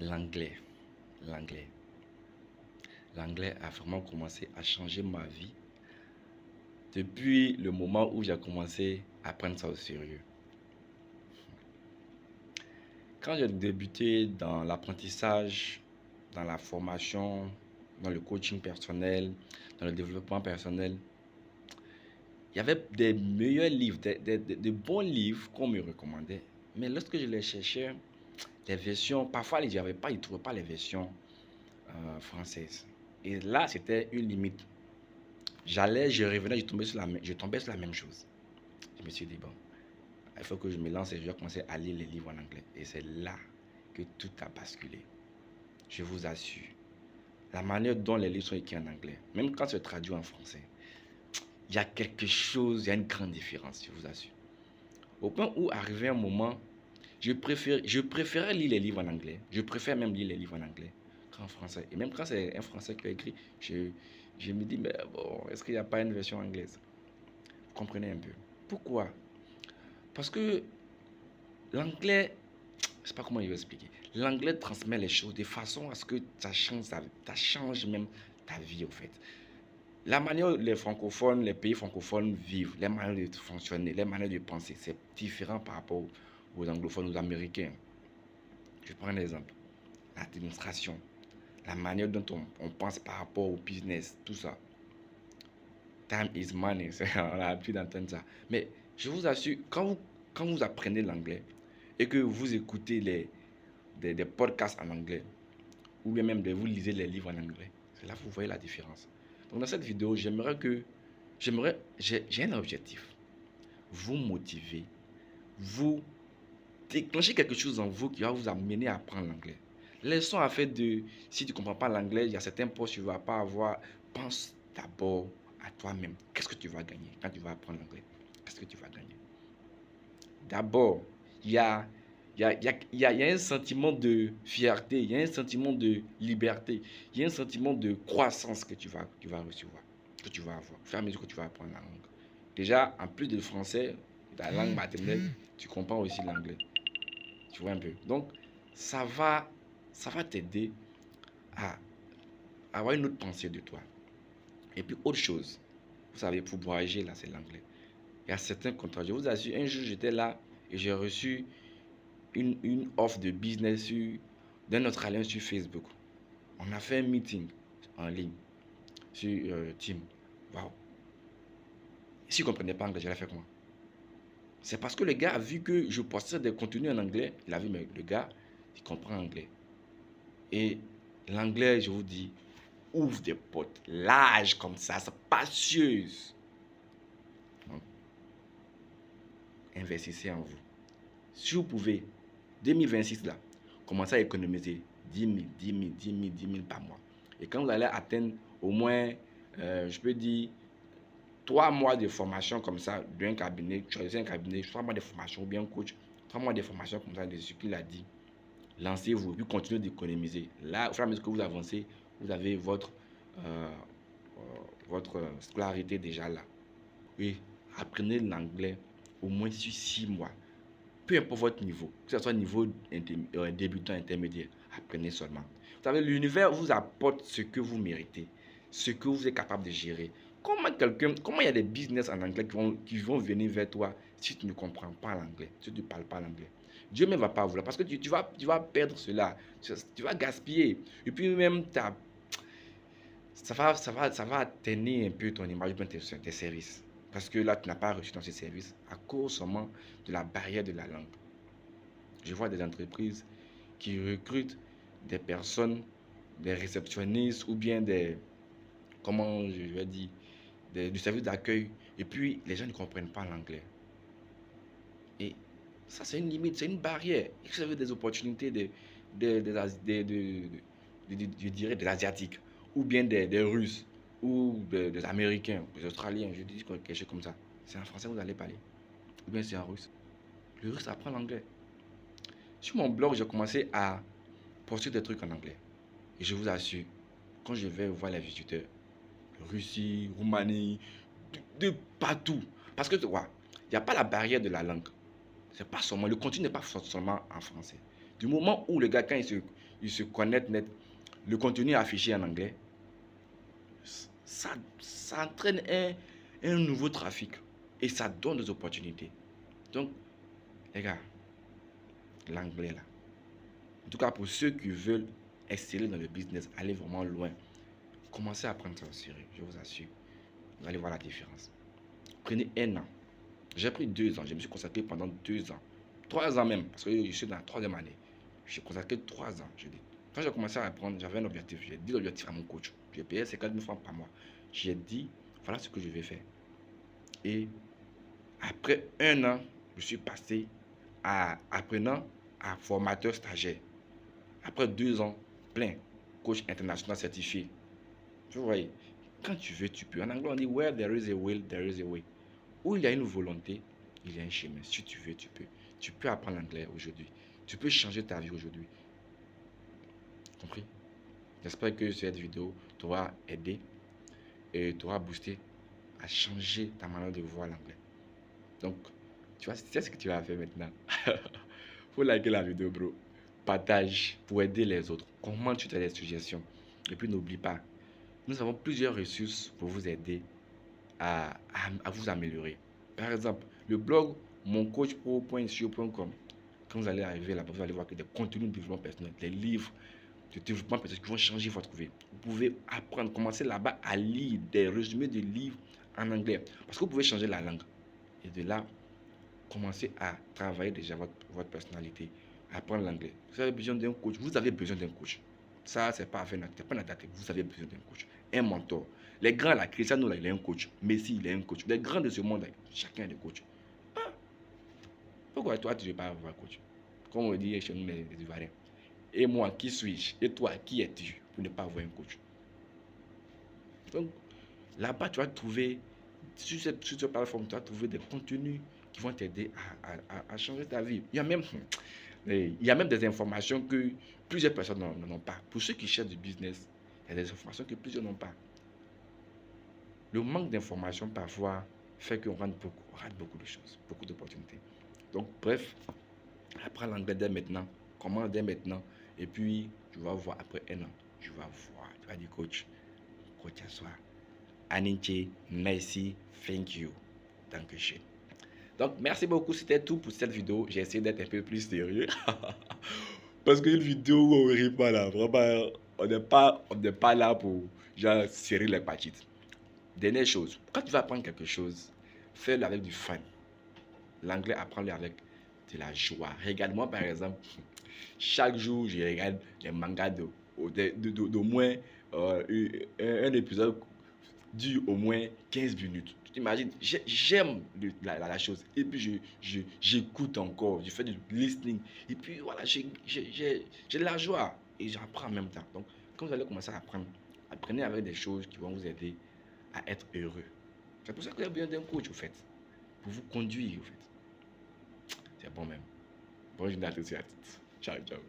L'anglais. L'anglais. L'anglais a vraiment commencé à changer ma vie depuis le moment où j'ai commencé à prendre ça au sérieux. Quand j'ai débuté dans l'apprentissage, dans la formation, dans le coaching personnel, dans le développement personnel, il y avait des meilleurs livres, des bons livres qu'on me recommandait. Mais lorsque je les cherchais, les versions, parfois je ne trouvais pas les versions françaises. Et là, c'était une limite. Je revenais, je tombais sur la même chose. Je me suis dit, bon, il faut que je me lance et je vais commencer à lire les livres en anglais. Et c'est là que tout a basculé. Je vous assure. La manière dont les livres sont écrits en anglais, même quand c'est traduit en français, il y a quelque chose, il y a une grande différence, je vous assure. Au point où, arrivé un moment, je préférais lire les livres en anglais. Je préfère même lire les livres en anglais qu'en français. Et même quand c'est un français qui a écrit, je me dis, mais bon, est-ce qu'il n'y a pas une version anglaise? Vous comprenez un peu. Pourquoi? Parce que l'anglais, je ne sais pas comment je vais expliquer. L'anglais transmet les choses de façon à ce que ça change même ta vie, au fait. La manière dont les francophones, les pays francophones vivent, les manières de fonctionner, les manières de penser, c'est différent par rapport aux anglophones, aux américains. Je prends un exemple. L'administration, la manière dont on pense par rapport au business, tout ça. Time is money, on a l'habitude d'entendre ça. Mais je vous assure, quand vous apprenez l'anglais et que vous écoutez des podcasts en anglais, ou bien même vous lisez les livres en anglais, c'est là que vous voyez la différence. Donc dans cette vidéo, j'ai un objectif. Vous motiver, vous déclencher quelque chose en vous qui va vous amener à apprendre l'anglais. Les leçons à faire de, si tu ne comprends pas l'anglais, il y a certains postes que tu ne vas pas avoir. Pense d'abord à toi-même. Qu'est-ce que tu vas gagner quand tu vas apprendre l'anglais? Qu'est-ce que tu vas gagner? D'abord, il y a, un sentiment de fierté, il y a un sentiment de liberté, il y a un sentiment de croissance que tu vas recevoir, que tu vas avoir, au fur et à mesure que tu vas apprendre la langue. Déjà, en plus du français, ta langue maternelle, tu comprends aussi l'anglais. Tu vois un peu. Donc, ça va, ça va t'aider à avoir une autre pensée de toi. Et puis, autre chose, vous savez, pour voyager, là, c'est l'anglais. Il y a certains contrats. Je vous assure, un jour, j'étais là et j'ai reçu une offre de business d'un Australien sur Facebook. On a fait un meeting en ligne sur Team. Waouh! Si je ne comprenais pas anglais, j'allais faire comment? C'est parce que le gars a vu que je postais des contenus en anglais. Il a vu, mais le gars, il comprend anglais. Et l'anglais, je vous dis, ouvre des portes larges comme ça, spacieuse. Donc, investissez en vous. Si vous pouvez, 2026 là, commencez à économiser 10 000, 10 000, 10 000, 10 000 par mois. Et quand vous allez atteindre au moins, je peux dire, 3 mois de formation comme ça, d'un cabinet, choisissez un cabinet, 3 mois de formation ou bien un coach, 3 mois de formation comme ça, de ce qu'il a dit, lancez-vous, puis continuez d'économiser. Là, au fur et à mesure que vous avancez, vous avez euh, votre scolarité déjà là. Et apprenez l'anglais au moins sur 6 mois. Peu importe votre niveau, que ce soit niveau débutant, intermédiaire, apprenez seulement. Vous savez, l'univers vous apporte ce que vous méritez, ce que vous êtes capable de gérer. Comment il y a des business en anglais qui vont venir vers toi si tu ne comprends pas l'anglais, si tu ne parles pas l'anglais? Dieu ne va pas vouloir parce que tu vas perdre cela, tu vas gaspiller. Et puis même, ça va atteindre un peu ton image de tes services. Parce que là, tu n'as pas reçu dans ces services à cause seulement de la barrière de la langue. Je vois des entreprises qui recrutent des personnes, des réceptionnistes ou bien comment je vais dire, du service d'accueil. Et puis, les gens ne comprennent pas l'anglais. Et ça, c'est une limite, c'est une barrière. Et vous avez des opportunités je dirais des Asiatiques, ou bien des Russes, ou des Américains, des Australiens, je dis quelque chose comme ça. C'est en français que vous allez parler, ou bien c'est en russe. Le russe apprend l'anglais. Sur mon blog, j'ai commencé à poster des trucs en anglais. Et je vous assure, quand je vais voir les visiteurs, Russie, Roumanie, de partout. Parce que tu vois, il n'y a pas la barrière de la langue. C'est pas seulement, le contenu n'est pas seulement en français. Du moment où le gars, quand ils se connectent net. Le contenu affiché en anglais, ça entraîne un nouveau trafic et ça donne des opportunités. Donc, les gars, l'anglais là, en tout cas pour ceux qui veulent exceller dans le business, aller vraiment loin, commencez à apprendre ça au sérieux, je vous assure. Vous allez voir la différence. Prenez 1 an. J'ai pris 2 ans, je me suis consacré pendant 2 ans. 3 ans même, parce que je suis dans la 3e année. J'ai consacré 3 ans, je dis. Quand j'ai commencé à apprendre, j'avais un objectif. J'ai dit l'objectif à mon coach. J'ai payé 50 000 francs par mois. J'ai dit, voilà ce que je vais faire. Et après 1 an, je suis passé à apprenant à formateur stagiaire. Après 2 ans, plein, coach international certifié. Vous voyez, quand tu veux, tu peux. En anglais, on dit where there is a will, there is a way. Où il y a une volonté, il y a un chemin. Si tu veux, tu peux. Tu peux apprendre l'anglais aujourd'hui. Tu peux changer ta vie aujourd'hui. Compris? J'espère que cette vidéo t'aura aidé et t'aura boosté à changer ta manière de voir l'anglais. Donc, tu vois, c'est ce que tu vas faire maintenant. Faut liker la vidéo, bro. Partage pour aider les autres. Comment tu as des suggestions. Et puis, n'oublie pas, nous avons plusieurs ressources pour vous aider à vous améliorer. Par exemple, le blog moncoachpro.sio.com. Quand vous allez arriver là-bas, vous allez voir que des contenus de développement personnel, des livres de développement personnel qui vont changer votre vie. Vous pouvez apprendre, commencer là-bas à lire des résumés de livres en anglais. Parce que vous pouvez changer la langue. Et de là, commencer à travailler déjà votre personnalité, apprendre l'anglais. Vous avez besoin d'un coach. Vous avez besoin d'un coach. Ça, c'est pas notre Vous avez besoin d'un coach. Un mentor. Les grands, là, Cristiano, là, il est un coach. Messi, il est un coach. Les grands de ce monde, là, chacun est un coach. Ah, pourquoi toi, tu ne veux pas avoir un coach? Comme on dit chez nous, les Ivoiriens. Et moi, qui suis-je? Et toi, qui es-tu pour ne pas avoir un coach? Donc, là-bas, tu vas trouver, sur cette plateforme, tu vas trouver des contenus qui vont t'aider à changer ta vie. Il y a même des informations que plusieurs personnes n'ont pas. Pour ceux qui cherchent du business, il y a des informations que plusieurs n'ont pas. Le manque d'informations, parfois, fait qu'on rate beaucoup de choses, beaucoup d'opportunités. Donc, bref, apprends l'anglais dès maintenant, commence dès maintenant, et puis, tu vas voir après 1 an, tu vas voir, tu vas dire, coach à soi. Aninche, merci, thank you. Dankeschön. Donc, merci beaucoup, c'était tout pour cette vidéo. J'ai essayé d'être un peu plus sérieux. Parce qu'une vidéo où on ne rit pas là, vraiment, on n'est pas là pour genre serrer les patites. Dernière chose, quand tu vas apprendre quelque chose, fais-le avec du fun. L'anglais, apprends-le avec de la joie. Regarde-moi par exemple, chaque jour, je regarde les mangas d'au moins un épisode dure au moins 15 minutes. Tu t'imagines, j'aime la chose. Et puis, j'écoute encore, je fais du listening. Et puis, voilà, j'ai de la joie. Et j'apprends en même temps. Donc, quand vous allez commencer à apprendre, apprenez avec des choses qui vont vous aider à être heureux. C'est pour ça que vous avez besoin d'un coach, au fait. Pour vous conduire, au fait. C'est bon même. Bonne journée à tous et à toutes. Ciao, ciao.